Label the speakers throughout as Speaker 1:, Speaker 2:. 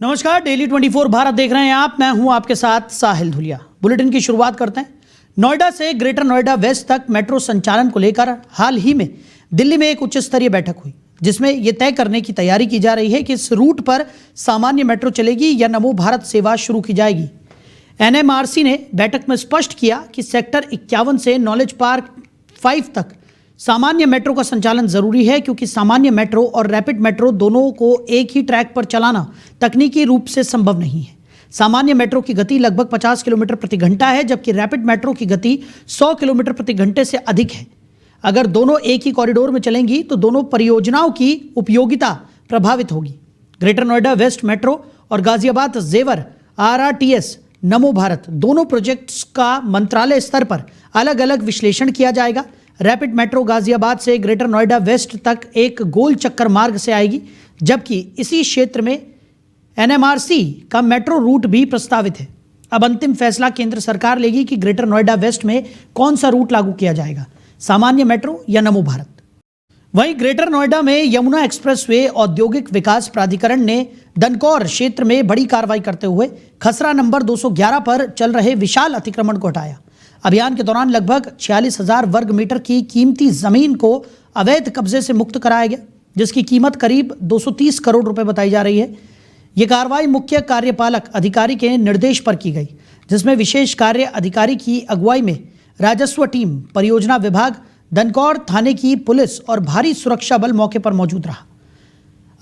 Speaker 1: नमस्कार, डेली 24 भारत देख रहे हैं आप। मैं हूं आपके साथ साहिल धुलिया। बुलेटिन की शुरुआत करते हैं। नोएडा से ग्रेटर नोएडा वेस्ट तक मेट्रो संचालन को लेकर हाल ही में दिल्ली में एक उच्च स्तरीय बैठक हुई, जिसमें यह तय करने की तैयारी की जा रही है कि इस रूट पर सामान्य मेट्रो चलेगी या नमो भारत सेवा शुरू की जाएगी। एनएमआरसी ने बैठक में स्पष्ट किया कि सेक्टर 51 से नॉलेज पार्क 5 तक सामान्य मेट्रो का संचालन जरूरी है, क्योंकि सामान्य मेट्रो और रैपिड मेट्रो दोनों को एक ही ट्रैक पर चलाना तकनीकी रूप से संभव नहीं है। सामान्य मेट्रो की गति लगभग 50 किलोमीटर प्रति घंटा है, जबकि रैपिड मेट्रो की गति 100 किलोमीटर प्रति घंटे से अधिक है। अगर दोनों एक ही कॉरिडोर में चलेंगी तो दोनों परियोजनाओं की उपयोगिता प्रभावित होगी। ग्रेटर नोएडा वेस्ट मेट्रो और गाजियाबाद जेवर RRTS नमो भारत दोनों प्रोजेक्ट्स का मंत्रालय स्तर पर अलग अलग विश्लेषण किया जाएगा। रैपिड मेट्रो गाजियाबाद से ग्रेटर नोएडा वेस्ट तक एक गोल चक्कर मार्ग से आएगी, जबकि इसी क्षेत्र में NMRC का मेट्रो रूट भी प्रस्तावित है। अब अंतिम फैसला केंद्र सरकार लेगी कि ग्रेटर नोएडा वेस्ट में कौन सा रूट लागू किया जाएगा, सामान्य मेट्रो या नमो भारत। वहीं ग्रेटर नोएडा में यमुना एक्सप्रेसवे औद्योगिक विकास प्राधिकरण ने दनकौर क्षेत्र में बड़ी कार्रवाई करते हुए खसरा नंबर 211 पर चल रहे विशाल अतिक्रमण को हटाया। अभियान के दौरान लगभग 46,000 वर्ग मीटर की कीमती जमीन को अवैध कब्जे से मुक्त कराया गया, जिसकी कीमत करीब 230 करोड़ रुपए बताई जा रही है। यह कार्रवाई मुख्य कार्यपालक अधिकारी के निर्देश पर की गई, जिसमें विशेष कार्य अधिकारी की अगुवाई में राजस्व टीम, परियोजना विभाग, दनकौर थाने की पुलिस और भारी सुरक्षा बल मौके पर मौजूद रहा।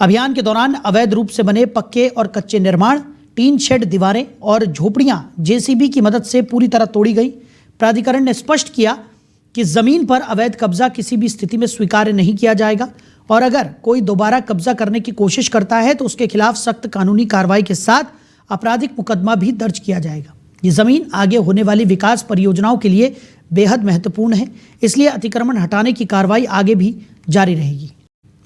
Speaker 1: अभियान के दौरान अवैध रूप से बने पक्के और कच्चे निर्माण, टीन शेड दीवारें और झोपड़ियां JCB की मदद से पूरी तरह तोड़ी गई। प्राधिकरण ने स्पष्ट किया कि जमीन पर अवैध कब्जा किसी भी स्थिति में स्वीकार्य नहीं किया जाएगा, और अगर कोई दोबारा कब्जा करने की कोशिश करता है तो उसके खिलाफ सख्त कानूनी कार्रवाई के साथ आपराधिक मुकदमा भी दर्ज किया जाएगा। ये जमीन आगे होने वाली विकास परियोजनाओं के लिए बेहद महत्वपूर्ण है, इसलिए अतिक्रमण हटाने की कार्रवाई आगे भी जारी रहेगी।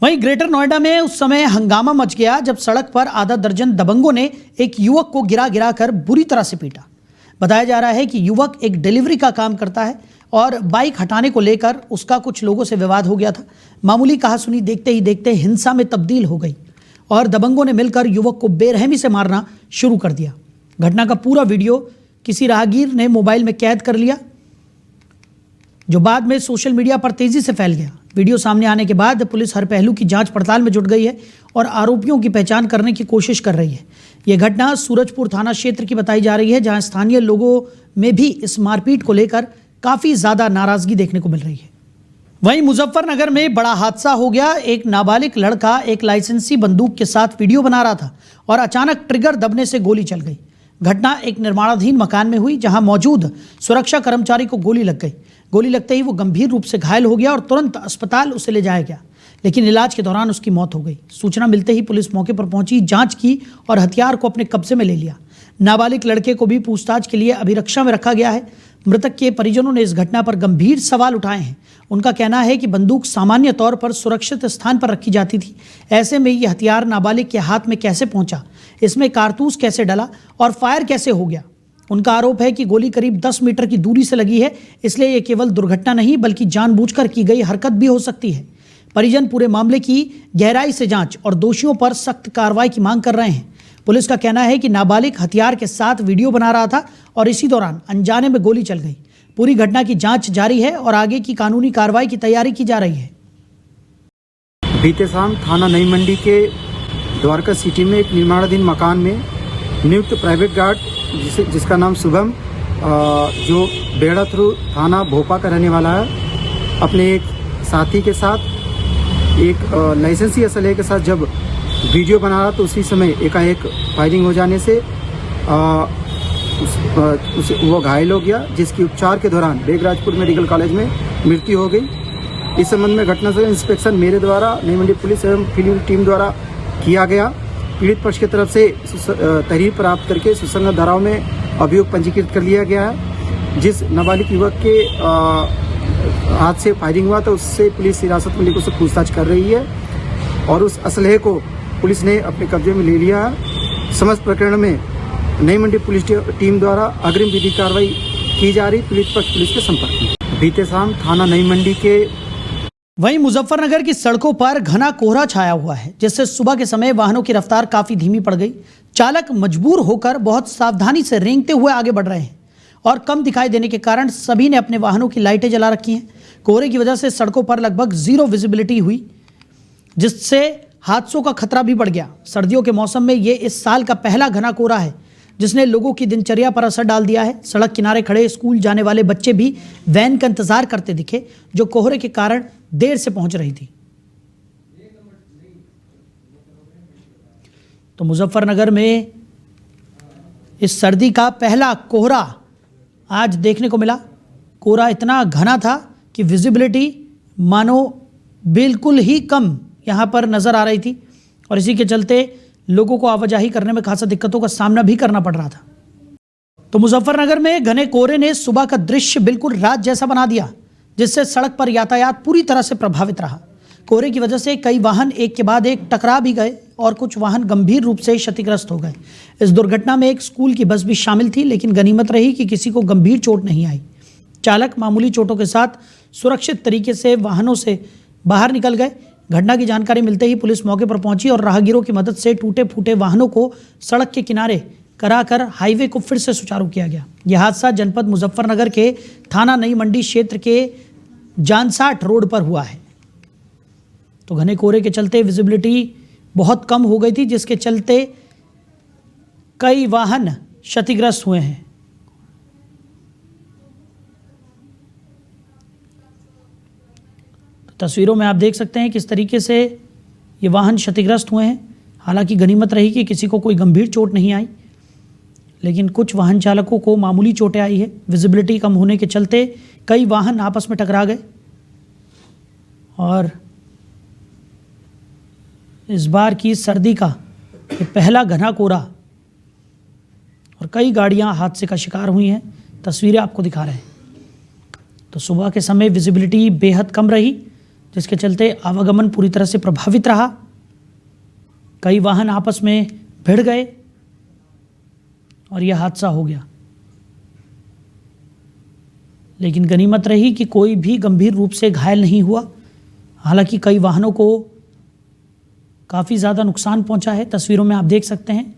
Speaker 1: वहीं ग्रेटर नोएडा में उस समय हंगामा मच गया जब सड़क पर आधा दर्जन दबंगों ने एक युवक को गिरा कर बुरी तरह से पीटा। बताया जा रहा है कि युवक एक डिलीवरी का काम करता है और बाइक हटाने को लेकर उसका कुछ लोगों से विवाद हो गया था। मामूली कहासुनी देखते ही देखते हिंसा में तब्दील हो गई और दबंगों ने मिलकर युवक को बेरहमी से मारना शुरू कर दिया। घटना का पूरा वीडियो किसी राहगीर ने मोबाइल में कैद कर लिया, जो बाद में सोशल मीडिया पर तेजी से फैल गया। वीडियो सामने आने के बाद पुलिस हर पहलू की जांच पड़ताल में जुट गई है और आरोपियों की पहचान करने की कोशिश कर रही है। यह घटना सूरजपुर थाना क्षेत्र की बताई जा रही है, जहां स्थानीय लोगों में भी इस मारपीट को लेकर काफी ज्यादा नाराजगी देखने को मिल रही है। वहीं मुजफ्फरनगर में बड़ा हादसा हो गया। एक नाबालिग लड़का एक लाइसेंसी बंदूक के साथ वीडियो बना रहा था और अचानक ट्रिगर दबने से गोली चल गई। घटना एक निर्माणाधीन मकान में हुई, जहां मौजूद सुरक्षा कर्मचारी को गोली लग गई। गोली लगते ही वो गंभीर रूप से घायल हो गया और तुरंत अस्पताल उसे ले जाया गया, लेकिन इलाज के दौरान उसकी मौत हो गई। सूचना मिलते ही पुलिस मौके पर पहुंची, जांच की और हथियार को अपने कब्जे में ले लिया। नाबालिग लड़के को भी पूछताछ के लिए अभिरक्षा में रखा गया है। मृतक के परिजनों ने इस घटना पर गंभीर सवाल उठाए हैं। उनका कहना है कि बंदूक सामान्य तौर पर सुरक्षित स्थान पर रखी जाती थी, ऐसे में यह हथियार नाबालिग के हाथ में कैसे पहुंचा, इसमें कारतूस कैसे डला और फायर कैसे हो गया। उनका आरोप है कि गोली करीब 10 मीटर की दूरी से लगी है, इसलिए यह केवल दुर्घटना नहीं बल्कि जानबूझकर की गई हरकत भी हो सकती है। परिजन पूरे मामले की गहराई से जांच और दोषियों पर सख्त कार्रवाई की मांग कर रहे हैं। पुलिस का कहना है कि नाबालिग हथियार के साथ वीडियो बना रहा था और इसी दौरान अनजाने में गोली चल गई। पूरी घटना की जांच जारी है और आगे की कानूनी कार्रवाई की तैयारी की जा रही है।
Speaker 2: बीते शाम थाना नई मंडी के द्वारका सिटी में एक निर्माणाधीन मकान में नियुक्त प्राइवेट गार्ड जिसका नाम शुभम, जो बेड़ा थ्रू थाना भोपा का रहने वाला है, अपने एक साथी के साथ एक लाइसेंसी असलहे के साथ जब वीडियो बना रहा तो उसी समय एकाएक फायरिंग हो जाने से वो घायल हो गया, जिसकी उपचार के दौरान बेगराजपुर मेडिकल कॉलेज में मृत्यु हो गई। इस संबंध में घटनास्थल इंस्पेक्शन मेरे द्वारा नई मंडी पुलिस एवं फील्ड टीम द्वारा किया गया। पीड़ित पक्ष की तरफ से तहरीर प्राप्त करके सुसंगत धाराओं में अभियोग पंजीकृत कर लिया गया है। जिस नाबालिग युवक के हाथ से फायरिंग हुआ तो उससे पुलिस हिरासत में लेकर उससे पूछताछ कर रही है और उस असलहे को पुलिस ने अपने कब्जे में ले लिया है। समस्त प्रकरण में नई मंडी पुलिस टीम द्वारा अग्रिम विधि कार्रवाई की जा रही। पीड़ित पक्ष पुलिस के संपर्क में। बीते शाम थाना नई मंडी के
Speaker 1: वहीं मुजफ्फरनगर की सड़कों पर घना कोहरा छाया हुआ है, जिससे सुबह के समय वाहनों की रफ्तार काफी धीमी पड़ गई। चालक मजबूर होकर बहुत सावधानी से रेंगते हुए आगे बढ़ रहे हैं और कम दिखाई देने के कारण सभी ने अपने वाहनों की लाइटें जला रखी हैं। कोहरे की वजह से सड़कों पर लगभग जीरो विजिबिलिटी हुई, जिससे हादसों का खतरा भी बढ़ गया। सर्दियों के मौसम में ये इस साल का पहला घना कोहरा है, जिसने लोगों की दिनचर्या पर असर डाल दिया है। सड़क किनारे खड़े स्कूल जाने वाले बच्चे भी वैन का इंतजार करते दिखे, जो कोहरे के कारण देर से पहुंच रही थी। तो मुजफ्फरनगर में इस सर्दी का पहला कोहरा आज देखने को मिला। कोहरा इतना घना था कि विजिबिलिटी मानो बिल्कुल ही कम यहाँ पर नज़र आ रही थी और इसी के चलते लोगों को आवाजाही करने में खासा दिक्कतों का सामना भी करना पड़ रहा था। तो मुजफ्फरनगर में घने कोहरे ने सुबह का दृश्य बिल्कुल रात जैसा बना दिया, जिससे सड़क पर यातायात पूरी तरह से प्रभावित रहा। कोहरे की वजह से कई वाहन एक के बाद एक टकरा भी गए और कुछ वाहन गंभीर रूप से क्षतिग्रस्त हो गए। इस दुर्घटना में एक स्कूल की बस भी शामिल थी, लेकिन गनीमत रही कि किसी को गंभीर चोट नहीं आई। चालक मामूली चोटों के साथ सुरक्षित तरीके से वाहनों से बाहर निकल गए। घटना की जानकारी मिलते ही पुलिस मौके पर पहुंची और राहगीरों की मदद से टूटे फूटे वाहनों को सड़क के किनारे कराकर हाईवे को फिर से सुचारू किया गया। यह हादसा जनपद मुजफ्फरनगर के थाना नई मंडी क्षेत्र के जानसाठ रोड पर हुआ है। तो घने कोहरे के चलते विजिबिलिटी बहुत कम हो गई थी, जिसके चलते कई वाहन क्षतिग्रस्त हुए हैं। तो तस्वीरों में आप देख सकते हैं किस तरीके से ये वाहन क्षतिग्रस्त हुए हैं। हालांकि गनीमत रही कि किसी को कोई गंभीर चोट नहीं आई, लेकिन कुछ वाहन चालकों को मामूली चोटें आई है। विजिबिलिटी कम होने के चलते कई वाहन आपस में टकरा गए और इस बार की सर्दी का ये पहला घना कोहरा और कई गाड़ियां हादसे का शिकार हुई हैं। तस्वीरें आपको दिखा रहे हैं। तो सुबह के समय विजिबिलिटी बेहद कम रही, जिसके चलते आवागमन पूरी तरह से प्रभावित रहा। कई वाहन आपस में भिड़ गए और यह हादसा हो गया। लेकिन गनीमत रही कि कोई भी गंभीर रूप से घायल नहीं हुआ। हालांकि कई वाहनों को काफ़ी ज़्यादा नुकसान पहुंचा है। तस्वीरों में आप देख सकते हैं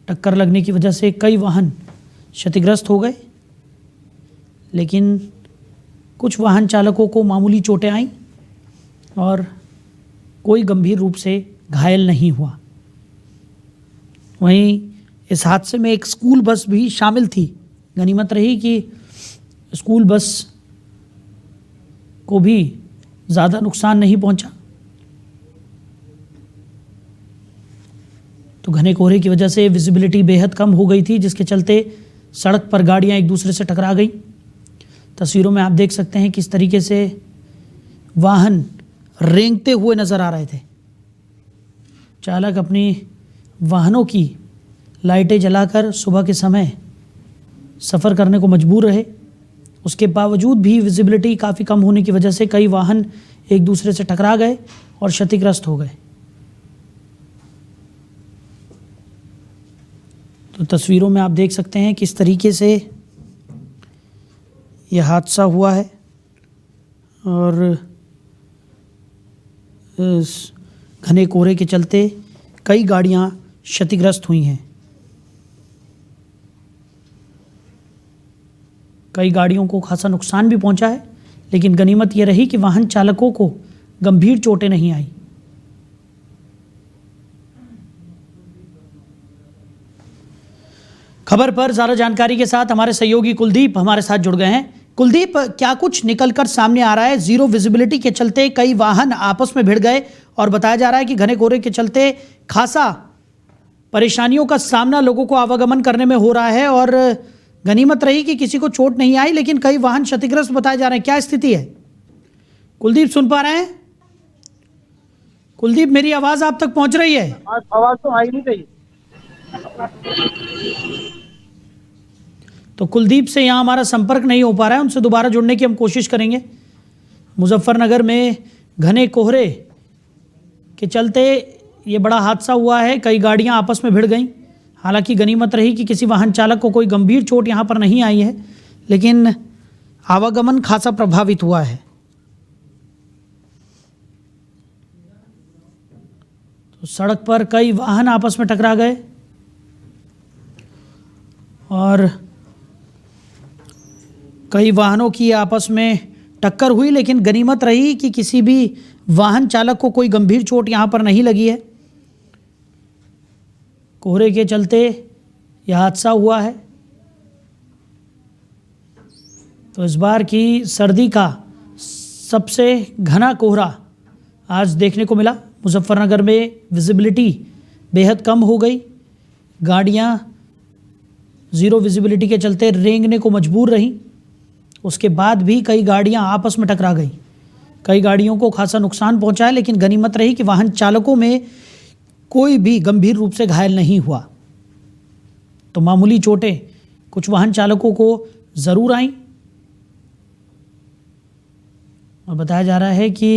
Speaker 1: टक्कर लगने की वजह से कई वाहन क्षतिग्रस्त हो गए, लेकिन कुछ वाहन चालकों को मामूली चोटें आईं और कोई गंभीर रूप से घायल नहीं हुआ। वहीं इस हादसे में एक स्कूल बस भी शामिल थी। गनीमत रही कि स्कूल बस को भी ज़्यादा नुकसान नहीं पहुंचा। तो घने कोहरे की वजह से विजिबिलिटी बेहद कम हो गई थी, जिसके चलते सड़क पर गाड़ियां एक दूसरे से टकरा गई। तस्वीरों में आप देख सकते हैं किस तरीके से वाहन रेंगते हुए नज़र आ रहे थे। चालक अपनी वाहनों की लाइटें जलाकर सुबह के समय सफ़र करने को मजबूर रहे। उसके बावजूद भी विजिबिलिटी काफ़ी कम होने की वजह से कई वाहन एक दूसरे से टकरा गए और क्षतिग्रस्त हो गए। तो तस्वीरों में आप देख सकते हैं किस तरीके से यह हादसा हुआ है और इस घने कोहरे के चलते कई गाड़ियां क्षतिग्रस्त हुई हैं। कई गाड़ियों को खासा नुकसान भी पहुंचा है, लेकिन गनीमत यह रही कि वाहन चालकों को गंभीर चोटें नहीं आई। खबर पर ज़्यादा जानकारी के साथ हमारे सहयोगी कुलदीप हमारे साथ जुड़ गए हैं। कुलदीप, क्या कुछ निकलकर सामने आ रहा है? जीरो विजिबिलिटी के चलते कई वाहन आपस में भिड़ गए और बताया जा रहा है कि घने कोहरे के चलते खासा परेशानियों का सामना लोगों को आवागमन करने में हो रहा है और गनीमत रही कि किसी को चोट नहीं आई, लेकिन कई वाहन क्षतिग्रस्त बताए जा रहे हैं। क्या स्थिति है? कुलदीप, सुन पा रहे हैं? कुलदीप, मेरी आवाज़ आप तक पहुंच रही है?
Speaker 2: आवाज़ तो आई नहीं रही।
Speaker 1: तो कुलदीप से यहाँ हमारा संपर्क नहीं हो पा रहा है, उनसे दोबारा जुड़ने की हम कोशिश करेंगे। मुजफ्फरनगर में घने कोहरे के चलते ये बड़ा हादसा हुआ है, कई गाड़ियाँ आपस में भिड़ गईं। हालांकि गनीमत रही कि किसी वाहन चालक को कोई गंभीर चोट यहाँ पर नहीं आई है, लेकिन आवागमन खासा प्रभावित हुआ है। तो सड़क पर कई वाहन आपस में टकरा गए और कई वाहनों की आपस में टक्कर हुई, लेकिन गनीमत रही कि किसी भी वाहन चालक को कोई गंभीर चोट यहाँ पर नहीं लगी है। कोहरे के चलते यह हादसा हुआ है। तो इस बार की सर्दी का सबसे घना कोहरा आज देखने को मिला। मुजफ्फरनगर में विजिबिलिटी बेहद कम हो गई। गाड़ियाँ ज़ीरो विजिबिलिटी के चलते रेंगने को मजबूर रहीं। उसके बाद भी कई गाड़ियां आपस में टकरा गई। कई गाड़ियों को खासा नुकसान पहुंचा है, लेकिन गनीमत रही कि वाहन चालकों में कोई भी गंभीर रूप से घायल नहीं हुआ। तो मामूली चोटें कुछ वाहन चालकों को ज़रूर आईं और बताया जा रहा है कि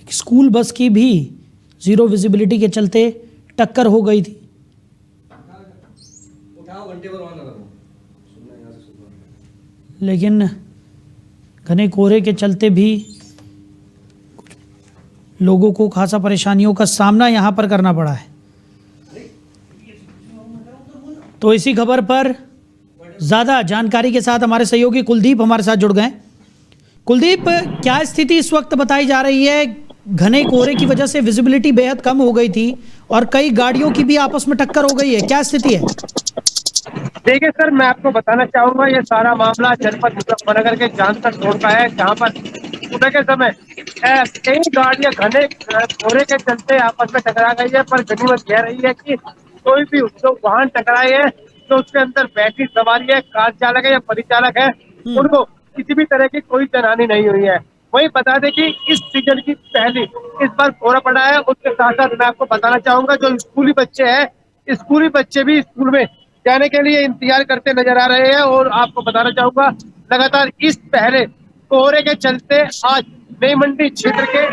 Speaker 1: एक स्कूल बस की भी ज़ीरो विजिबिलिटी के चलते टक्कर हो गई थी। लेकिन घने कोहरे के चलते भी लोगों को खासा परेशानियों का सामना यहाँ पर करना पड़ा है। तो इसी खबर पर ज़्यादा जानकारी के साथ हमारे सहयोगी कुलदीप हमारे साथ जुड़ गए। कुलदीप, क्या स्थिति इस वक्त बताई जा रही है? घने कोहरे की वजह से विजिबिलिटी बेहद कम हो गई थी और कई गाड़ियों की भी आपस में टक्कर हो गई है, क्या स्थिति है?
Speaker 3: देखिए सर, मैं आपको बताना चाहूंगा ये सारा मामला जनपद मुजफ्फरनगर के जानसठ रोड का है, जहां पर सुबह के समय कई गाड़ियां घने कोहरे के चलते आपस में टकरा गई है। पर गनीमत यह रही है कि कोई भी जो वाहन टकराए हैं तो उसके अंदर बैटरी सवारी है, कार चालक है या परिचालक है, उनको किसी भी तरह की कोई जनहानि नहीं हुई है। वही बता दें कि इस सीजन की पहली इस बार कोहरा पड़ा है। उसके साथ साथ मैं आपको बताना चाहूंगा जो स्कूली बच्चे हैं, स्कूली बच्चे भी स्कूल में जाने के लिए इंतजार करते नजर आ रहे हैं। और आपको बताना चाहूंगा लगातार इस पहले कोहरे के चलते आज नई मंडी क्षेत्र के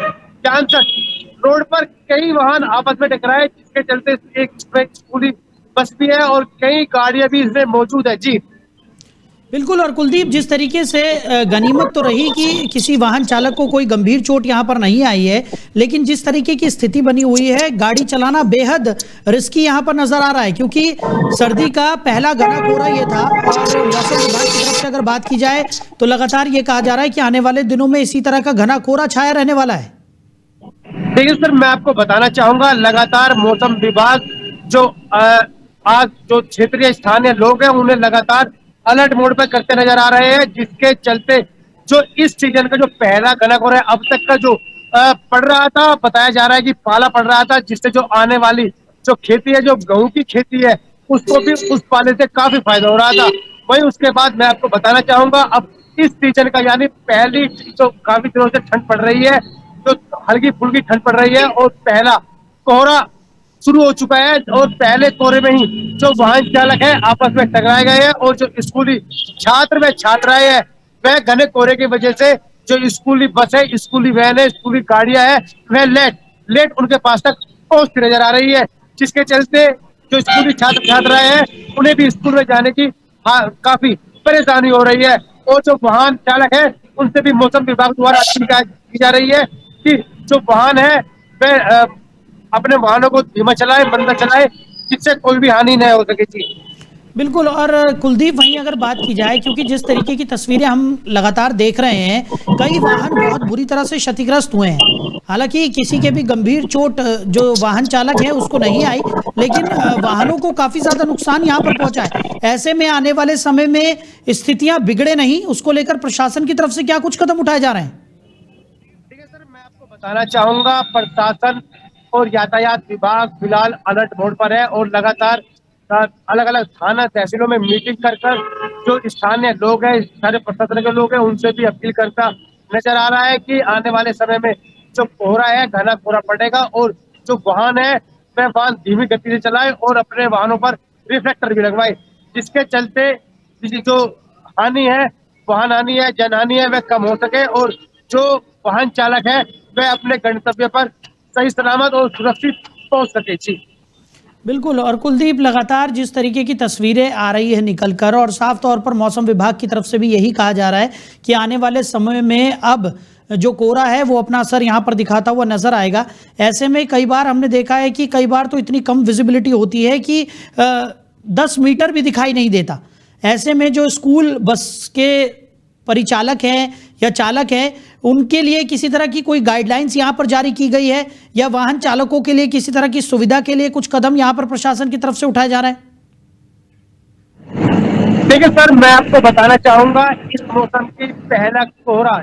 Speaker 3: जानसठ रोड पर कई वाहन आपस में टकराए, जिसके चलते एक स्कूली बस भी है और कई गाड़ियां भी इसमें मौजूद है। जी
Speaker 1: बिल्कुल। और कुलदीप, जिस तरीके से गनीमत तो रही कि किसी वाहन चालक को कोई गंभीर चोट यहाँ पर नहीं आई है, लेकिन जिस तरीके की स्थिति बनी हुई है, गाड़ी चलाना बेहद रिस्की यहाँ पर नजर आ रहा है, क्योंकि सर्दी का पहला घना कोहरा ये था। और मौसम विभाग की तरफ से अगर बात की जाए तो लगातार ये कहा जा रहा है कि आने वाले दिनों में इसी तरह का घना कोहरा छाया रहने वाला है।
Speaker 3: देखिए सर, मैं आपको बताना चाहूंगा लगातार मौसम विभाग जो आज जो क्षेत्रीय स्थानीय लोग हैं उन्हें लगातार अलर्ट मोड पर करते नजर आ रहे हैं, जिसके चलते जो इस सीजन का जो पहला घना कोहरा है अब तक का जो पड़ रहा था, बताया जा रहा है कि पाला पड़ रहा था, जिससे जो आने वाली जो खेती है, जो गेहूं की खेती है, उसको भी उस पाले से काफी फायदा हो रहा था। वहीं उसके बाद मैं आपको बताना चाहूंगा अब इस सीजन का यानी पहली जो काफी दिनों से ठंड पड़ रही है, जो हल्की फुल्की ठंड पड़ रही है और पहला कोहरा शुरू हो चुका है। और पहले कोहरे में ही जो वाहन चालक है आपस में टकराए गए हैं और जो स्कूली छात्र व छात्राएं हैं वह घने कोहरे की वजह से जो स्कूली बस है, स्कूली वैन है, स्कूली गाड़ियां है, वह लेट उनके पास तक पहुंचती नजर आ रही है, जिसके चलते जो स्कूली छात्र छात्राएं हैं उन्हें भी स्कूल में जाने की काफी परेशानी हो रही है। और जो वाहन चालक है उनसे भी मौसम विभाग द्वारा शिकायत की जा रही है कि जो वाहन है वह अपने वाहनों को धीमा चलाए, मंदा चलाए, जिससे कोई भी हानि न हो सके। जी
Speaker 1: बिल्कुल। और कुलदीप, वहीं अगर बात की जाए, क्योंकि जिस तरीके की तस्वीरें हम लगातार देख रहे हैं, कई वाहन बहुत बुरी तरह से क्षतिग्रस्त हुए हैं। हालांकि किसी के भी गंभीर चोट जो वाहन चालक है उसको नहीं आई, लेकिन वाहनों को काफी ज्यादा नुकसान यहाँ पर पहुंचा है। ऐसे में आने वाले समय में स्थितियां बिगड़े नहीं, उसको लेकर प्रशासन की तरफ से क्या कुछ कदम उठाए जा रहे हैं?
Speaker 3: ठीक है सर, मैं आपको बताना चाहूंगा प्रशासन और यातायात विभाग फिलहाल अलर्ट मोड पर है और लगातार अलग अलग थाना तहसीलों में मीटिंग कर जो स्थानीय लोग हैं, सारे प्रशासन के लोग हैं, उनसे भी अपील करता नजर आ रहा है कि आने वाले समय में जो कोहरा है, घना कोहरा पड़ेगा और जो वाहन है वह वाहन धीमी गति से चलाए और अपने वाहनों पर रिफ्लेक्टर भी लगवाए, जिसके चलते जो हानि है, वाहन हानि है, जनहानि है, वह कम हो सके और जो वाहन चालक है वह अपने गंतव्य पर सही सलामत और सुरक्षित पहुंच सके। जी
Speaker 1: बिल्कुल। और कुलदीप, लगातार जिस तरीके की तस्वीरें आ रही है निकल कर, और साफ तौर पर मौसम विभाग की तरफ से भी यही कहा जा रहा है कि आने वाले समय में अब जो कोहरा है वो अपना असर यहाँ पर दिखाता हुआ नजर आएगा। ऐसे में कई बार हमने देखा है कि कई बार तो इतनी कम विजिबिलिटी होती है कि 10 मीटर भी दिखाई नहीं देता। ऐसे में जो स्कूल बस के परिचालक हैं या चालक हैं, उनके लिए किसी तरह की कोई गाइडलाइंस यहाँ पर जारी की गई है, या वाहन चालकों के लिए किसी तरह की सुविधा के लिए कुछ कदम यहाँ पर प्रशासन की तरफ से उठाया जा रहा है?
Speaker 3: देखिए सर, मैं आपको बताना चाहूंगा, इस मौसम की पहला कोहरा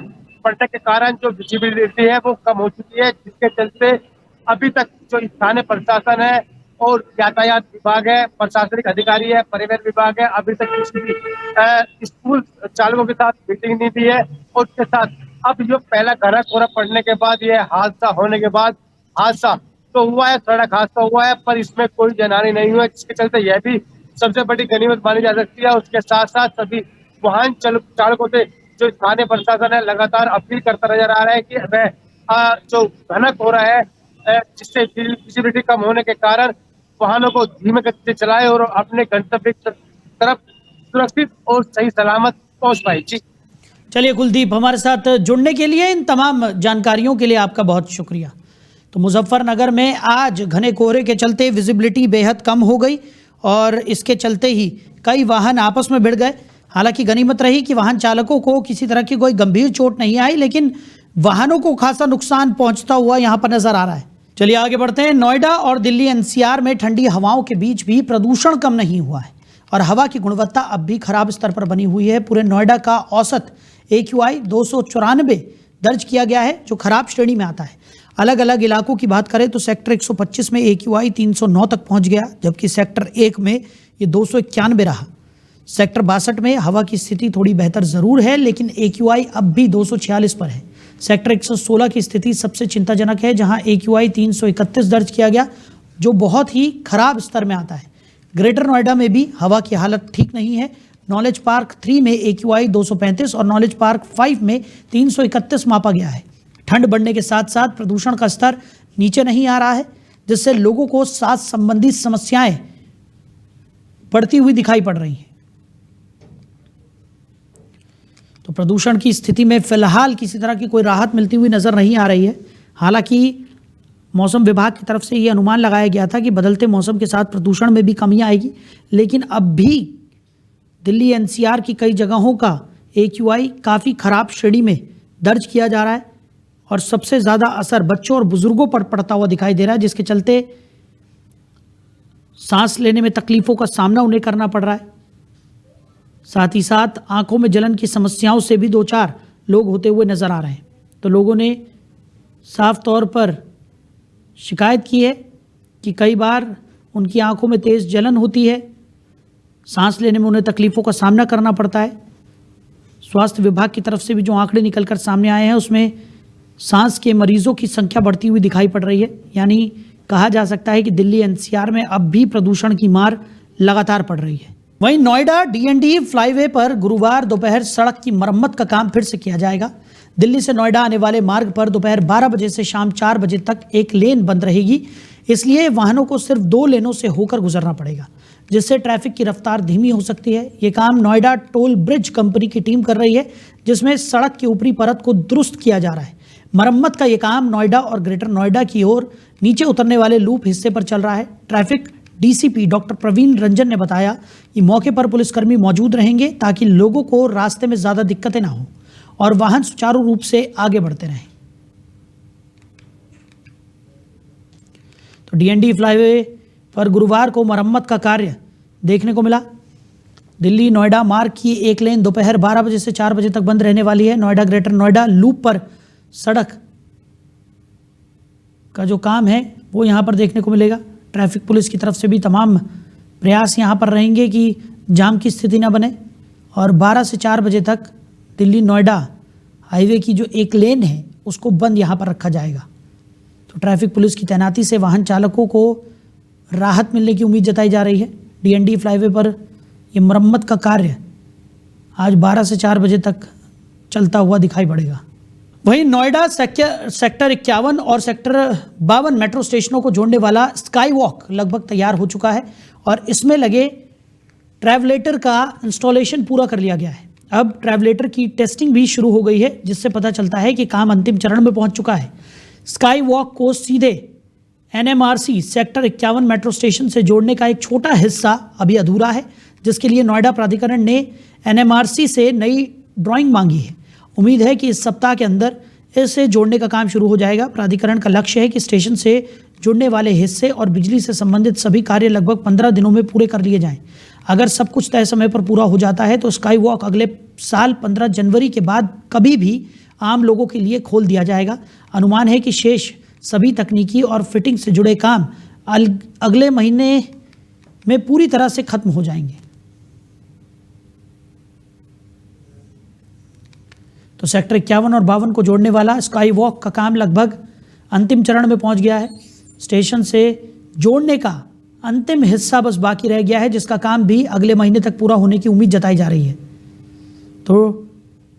Speaker 3: पड़ने के कारण जो विजिबिलिटी है वो कम हो चुकी है, जिसके चलते अभी तक जो स्थानीय प्रशासन है और यातायात विभाग है, प्रशासनिक अधिकारी है, परिवहन विभाग है, अभी तक किसी भी स्कूल चालकों के साथ मीटिंग नहीं दी है। और उसके साथ अब जो पहला घना कोहरा पड़ने के बाद ये हादसा होने के बाद, हादसा तो हुआ है, सड़क हादसा हुआ है, पर इसमें कोई जनहानि नहीं हुआ, जिसके चलते यह भी सबसे बड़ी गनीमत मानी जा सकती है। उसके साथ साथ सभी वाहन चालकों से जो स्थानीय प्रशासन है लगातार अपील करता नजर आ रहा है कि वह जो घना कोहरा है, जिससे विजिबिलिटी कम होने के कारण वाहनों को धीमे गति से चलाए और अपने गंतव्य की तरफ सुरक्षित और सही सलामत पहुंच पाए। जी
Speaker 1: चलिए कुलदीप, हमारे साथ जुड़ने के लिए, इन तमाम जानकारियों के लिए आपका बहुत शुक्रिया। तो मुजफ्फरनगर में आज घने कोहरे के चलते विजिबिलिटी बेहद कम हो गई और इसके चलते ही कई वाहन आपस में भिड़ गए। हालांकि गनीमत रही कि वाहन चालकों को किसी तरह की कोई गंभीर चोट नहीं आई, लेकिन वाहनों को खासा नुकसान पहुंचता हुआ यहां पर नजर आ रहा है। चलिए आगे बढ़ते हैं। नोएडा और दिल्ली एनसीआर में ठंडी हवाओं के बीच भी प्रदूषण कम नहीं हुआ है और हवा की गुणवत्ता अब भी खराब स्तर पर बनी हुई है। पूरे नोएडा का औसत AQI 294 दर्ज किया गया है, जो खराब श्रेणी में आता है। अलग अलग इलाकों की बात करें तो सेक्टर 125 में AQI 309 तक पहुंच गया, जबकि सेक्टर 1 में ये 291 रहा। सेक्टर 62 में हवा की स्थिति थोड़ी बेहतर ज़रूर है, लेकिन AQI अब भी 246 पर है। सेक्टर 116 की स्थिति सबसे चिंताजनक है, जहां AQI 331 दर्ज किया गया, जो बहुत ही खराब स्तर में आता है। ग्रेटर नोएडा में भी हवा की हालत ठीक नहीं है। नॉलेज पार्क 3 में AQI 235 और नॉलेज पार्क 5 में 331 मापा गया है। ठंड बढ़ने के साथ साथ प्रदूषण का स्तर नीचे नहीं आ रहा है, जिससे लोगों को सांस संबंधी समस्याएं बढ़ती हुई दिखाई पड़ रही हैं। तो प्रदूषण की स्थिति में फिलहाल किसी तरह की कोई राहत मिलती हुई नजर नहीं आ रही है। हालांकि मौसम विभाग की तरफ से ये अनुमान लगाया गया था कि बदलते मौसम के साथ प्रदूषण में भी कमी आएगी, लेकिन अब भी दिल्ली NCR की कई जगहों का AQI काफ़ी खराब श्रेणी में दर्ज किया जा रहा है और सबसे ज़्यादा असर बच्चों और बुजुर्गों पर पड़ता हुआ दिखाई दे रहा है, जिसके चलते सांस लेने में तकलीफ़ों का सामना उन्हें करना पड़ रहा है। साथ ही साथ आंखों में जलन की समस्याओं से भी 2-4 लोग होते हुए नज़र आ रहे हैं। तो लोगों ने साफ तौर पर शिकायत की है कि कई बार उनकी आंखों में तेज़ जलन होती है, सांस लेने में उन्हें तकलीफ़ों का सामना करना पड़ता है। स्वास्थ्य विभाग की तरफ से भी जो आंकड़े निकलकर सामने आए हैं, उसमें सांस के मरीजों की संख्या बढ़ती हुई दिखाई पड़ रही है। यानी कहा जा सकता है कि दिल्ली NCR में अब भी प्रदूषण की मार लगातार पड़ रही है। वहीं नोएडा DND फ्लाईवे पर गुरुवार दोपहर सड़क की मरम्मत का काम फिर से किया जाएगा। दिल्ली से नोएडा आने वाले मार्ग पर दोपहर 12 बजे से शाम 4 बजे तक एक लेन बंद रहेगी, इसलिए वाहनों को सिर्फ 2 लेनों से होकर गुजरना पड़ेगा, जिससे ट्रैफिक की रफ्तार धीमी हो सकती है। ये काम नोएडा टोल ब्रिज कंपनी की टीम कर रही है, जिसमें सड़क की ऊपरी परत को दुरुस्त किया जा रहा है। मरम्मत का ये काम नोएडा और ग्रेटर नोएडा की ओर नीचे उतरने वाले लूप हिस्से पर चल रहा है। Traffic DCP doctor Praveen Ranjan ने बताया कि मौके पर पुलिसकर्मी मौजूद रहेंगे ताकि लोगों को रास्ते में ज़्यादा दिक्कतें ना हो और वाहन सुचारू रूप से आगे बढ़ते रहें। तो DND फ्लाईवे पर गुरुवार को मरम्मत का कार्य देखने को मिला। दिल्ली नोएडा मार्ग की एक लेन दोपहर 12 बजे से 4 बजे तक बंद रहने वाली है। नोएडा ग्रेटर नोएडा लूप पर सड़क का जो काम है वो यहाँ पर देखने को मिलेगा। ट्रैफिक पुलिस की तरफ से भी तमाम प्रयास यहाँ पर रहेंगे कि जाम की स्थिति ना बने और 12 से 4 बजे तक दिल्ली नोएडा हाईवे की जो एक लेन है उसको बंद यहाँ पर रखा जाएगा। तो ट्रैफिक पुलिस की तैनाती से वाहन चालकों को राहत मिलने की उम्मीद जताई जा रही है। DND फ्लाईवे पर ये मरम्मत का कार्य आज 12 से 4 बजे तक चलता हुआ दिखाई पड़ेगा। वहीं नोएडा सेक्टर 51 और सेक्टर 52 मेट्रो स्टेशनों को जोड़ने वाला स्काई वॉक लगभग तैयार हो चुका है और इसमें लगे ट्रैवलेटर का इंस्टॉलेशन पूरा कर लिया गया है। अब ट्रैवलेटर की टेस्टिंग भी शुरू हो गई है, जिससे पता चलता है कि काम अंतिम चरण में पहुंच चुका है। स्काई वॉक को सीधे NMRC सेक्टर 51 मेट्रो स्टेशन से जोड़ने का एक छोटा हिस्सा अभी अधूरा है, जिसके लिए नोएडा प्राधिकरण ने NMRC से नई ड्राइंग मांगी है। उम्मीद है कि इस सप्ताह के अंदर इसे जोड़ने का काम शुरू हो जाएगा। प्राधिकरण का लक्ष्य है कि स्टेशन से जुड़ने वाले हिस्से और बिजली से संबंधित सभी कार्य लगभग 15 दिनों में पूरे कर लिए जाएं। अगर सब कुछ तय समय पर पूरा हो जाता है तो स्काई वॉक अगले साल 15 जनवरी के बाद कभी भी आम लोगों के लिए खोल दिया जाएगा। अनुमान है कि शेष सभी तकनीकी और फिटिंग से जुड़े काम अगले महीने में पूरी तरह से खत्म हो जाएंगे। तो सेक्टर 51 और 52 को जोड़ने वाला स्काई वॉक का काम लगभग अंतिम चरण में पहुंच गया है। स्टेशन से जोड़ने का अंतिम हिस्सा बस बाकी रह गया है, जिसका काम भी अगले महीने तक पूरा होने की उम्मीद जताई जा रही है। तो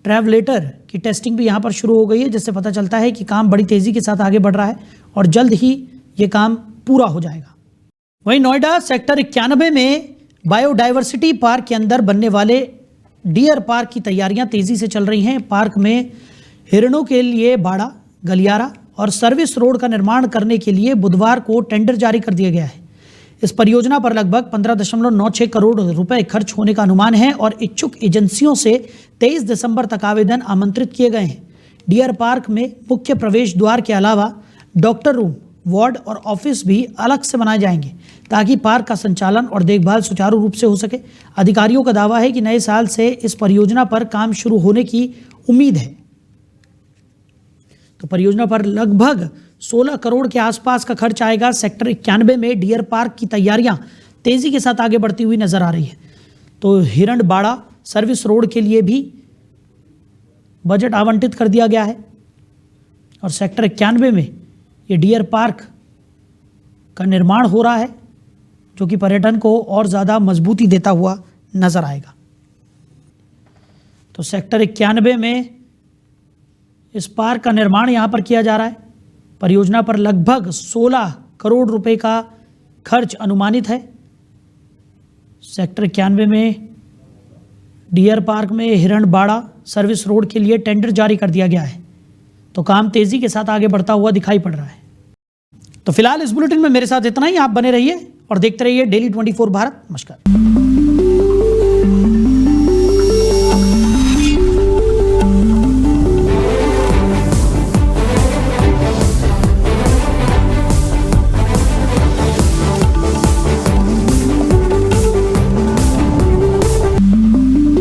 Speaker 1: ट्रैवलेटर की टेस्टिंग भी यहाँ पर शुरू हो गई है, जिससे पता चलता है कि काम बड़ी तेज़ी के साथ आगे बढ़ रहा है और जल्द ही ये काम पूरा हो जाएगा। वहीं नोएडा सेक्टर 91 में बायोडाइवर्सिटी पार्क के अंदर बनने वाले डियर पार्क की तैयारियां तेज़ी से चल रही हैं। पार्क में हिरणों के लिए बाड़ा, गलियारा और सर्विस रोड का निर्माण करने के लिए बुधवार को टेंडर जारी कर दिया गया है। इस परियोजना पर लगभग 15.96 करोड़ रुपए खर्च होने का अनुमान है और इच्छुक एजेंसियों से 23 दिसंबर तक आवेदन आमंत्रित किए गए हैं। डियर पार्क में मुख्य प्रवेश द्वार के अलावा डॉक्टर रूम, वार्ड और ऑफिस भी अलग से बनाए जाएंगे, ताकि पार्क का संचालन और देखभाल सुचारू रूप से हो सके। अधिकारियों का दावा है कि नए साल से इस परियोजना पर काम शुरू होने की उम्मीद है। तो परियोजना पर लगभग 16 करोड़ के आसपास का खर्च आएगा। सेक्टर 91 में डियर पार्क की तैयारियां तेजी के साथ आगे बढ़ती हुई नजर आ रही है। तो हिरण बाड़ा सर्विस रोड के लिए भी बजट आवंटित कर दिया गया है और सेक्टर 91 में ये डियर पार्क का निर्माण हो रहा है, जो कि पर्यटन को और ज़्यादा मजबूती देता हुआ नजर आएगा। तो सेक्टर 91 में इस पार्क का निर्माण यहाँ पर किया जा रहा है। परियोजना पर लगभग 16 करोड़ रुपए का खर्च अनुमानित है। सेक्टर 91 में डियर पार्क में हिरण बाड़ा सर्विस रोड के लिए टेंडर जारी कर दिया गया है। तो काम तेज़ी के साथ आगे बढ़ता हुआ दिखाई पड़ रहा है। तो फिलहाल इस बुलेटिन में मेरे साथ इतना ही। आप बने रहिए और देखते रहिए डेली 24 भारत। नमस्कार।